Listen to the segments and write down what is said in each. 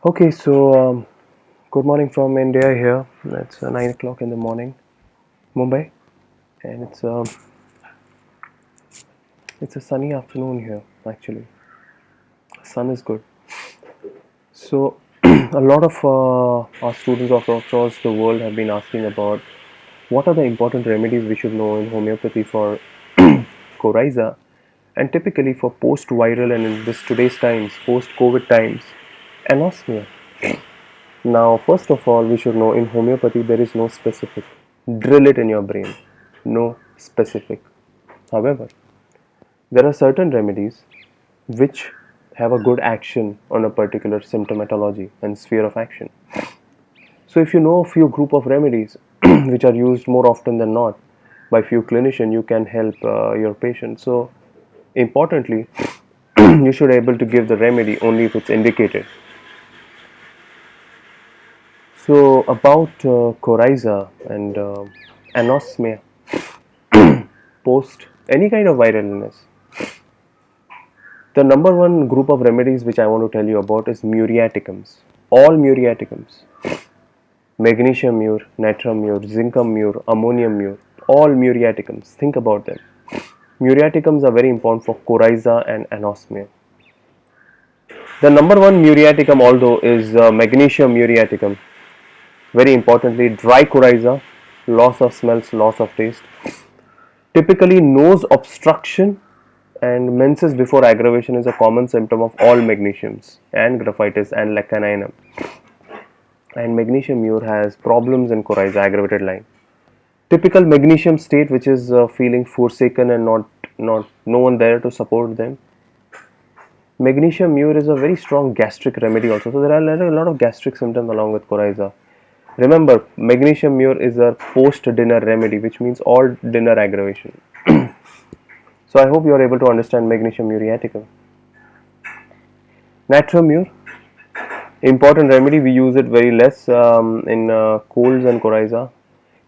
Okay, good morning from India here. It's 9 o'clock in the morning, Mumbai, and it's a sunny afternoon here. Actually, sun is good. So, a lot of our students across the world have been asking about what are the important remedies we should know in homeopathy for coryza, and typically for post-viral and in this today's times, post-COVID times, anosmia. Now, first of all, we should know in homeopathy there is no specific. Drill it in your brain. No specific. However, there are certain remedies which have a good action on a particular symptomatology and sphere of action. So, if you know a few group of remedies which are used more often than not by few clinicians, you can help your patient. So, importantly, you should able to give the remedy only if it's indicated. So, about coryza and anosmia post any kind of viral illness, the number one group of remedies which I want to tell you about is muriaticums. All muriaticums, magnesium mure, natrum mure, zincum mure, ammonium mure, all muriaticums. Think about them. Muriaticums are very important for coryza and anosmia. The number one muriaticum, although, is magnesium muriaticum. Very importantly, dry coryza, loss of smells, loss of taste. Typically, nose obstruction and menses before aggravation is a common symptom of all magnesiums and graphitis and lecaninum. And magnesium mure has problems in coryza aggravated line. Typical magnesium state, which is feeling forsaken and not no one there to support them. Magnesium mure is a very strong gastric remedy also. So there are a lot of gastric symptoms along with coryza. Remember, magnesium mure is a post-dinner remedy, which means all dinner aggravation. So I hope you are able to understand magnesium muriaticum. Natrum mure, important remedy. We use it very less in colds and coryza.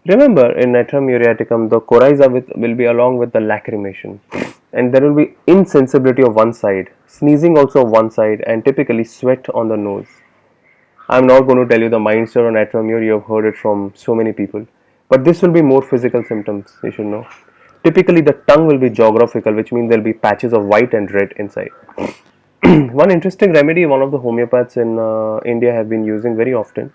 Remember, in natrum muriaticum, the coryza will be along with the lacrimation, and there will be insensibility of one side, sneezing also of one side, and typically sweat on the nose. I'm not going to tell you the Mindster or natrum mure. You have heard it from so many people, but this will be more physical symptoms. You should know. Typically, the tongue will be geographical, which means there will be patches of white and red inside. One interesting remedy one of the homeopaths in India have been using very often.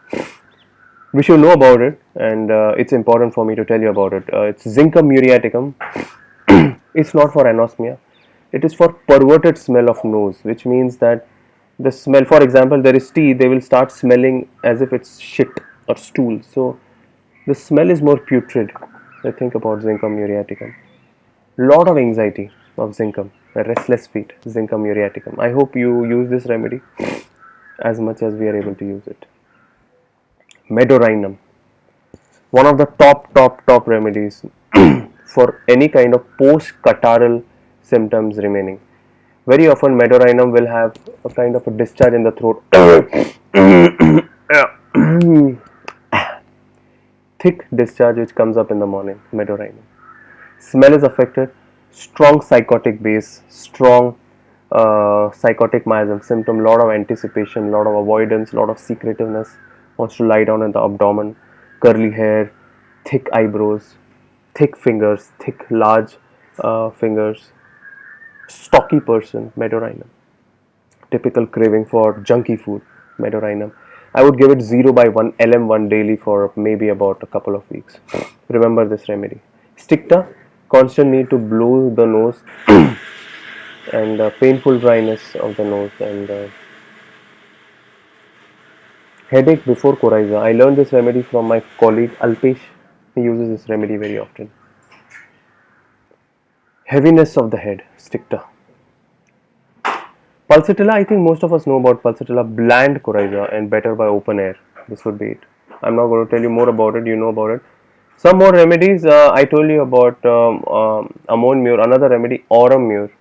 We should know about it, and it's important for me to tell you about it. It's Zincum muriaticum. It's not for anosmia. It is for perverted smell of nose, which means that the smell, for example, there is tea, they will start smelling as if it's shit or stool. So the smell is more putrid. I think about Zincum muriaticum. Lot of anxiety of Zincum, restless feet, Zincum muriaticum. I hope you use this remedy as much as we are able to use it. Medorinum, one of the top remedies for any kind of post catarrhal symptoms remaining. Very often medorinum will have a kind of a discharge in the throat. Thick discharge which comes up in the morning. Medorinum. Smell is affected. Strong psychotic base. Strong psychotic miasm symptom. Lot of anticipation. Lot of avoidance. Lot of secretiveness. Wants to lie down in the abdomen. Curly hair. Thick eyebrows. Thick fingers. Thick large fingers. Stocky person. Medorinum. Typical craving for junky food. Medorinum. I would give it 0 by 1 LM1 daily for maybe about a couple of weeks. Remember this remedy. Sticta, constant need to blow the nose and painful dryness of the nose and headache before coryza. I learned this remedy from my colleague Alpesh. He uses this remedy very often. Heaviness of the head, Sticta. Pulsatilla, I think most of us know about Pulsatilla, bland coryza and better by open air. This would be it. I'm not going to tell you more about it, you know about it. Some more remedies, I told you about Ammon mure, another remedy, aurum mure.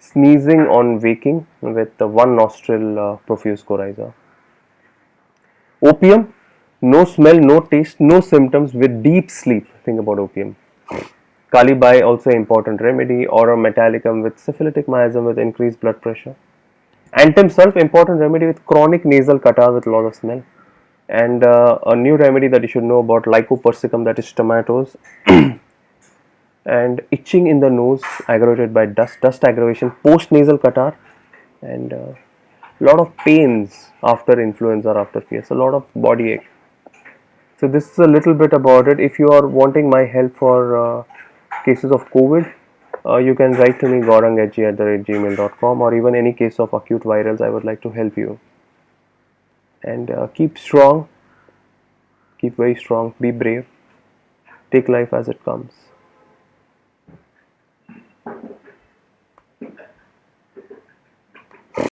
Sneezing on waking with one nostril profuse coryza. Opium, no smell, no taste, no symptoms with deep sleep. Think about opium. Kalibai, also important remedy. Aurum metallicum with syphilitic miasm with increased blood pressure. Antim sulf, important remedy with chronic nasal catarrh with loss of smell. And a new remedy that you should know about, Lycopersicum, that is tomatoes. And itching in the nose aggravated by dust aggravation, post nasal catarrh, and lot of pains after influenza or after fever, so a lot of body ache. So this is a little bit about it. If you are wanting my help for cases of COVID, you can write to me gaurang@gmail.com, or even any case of acute virals. I would like to help you. And keep strong, keep very strong, be brave, take life as it comes.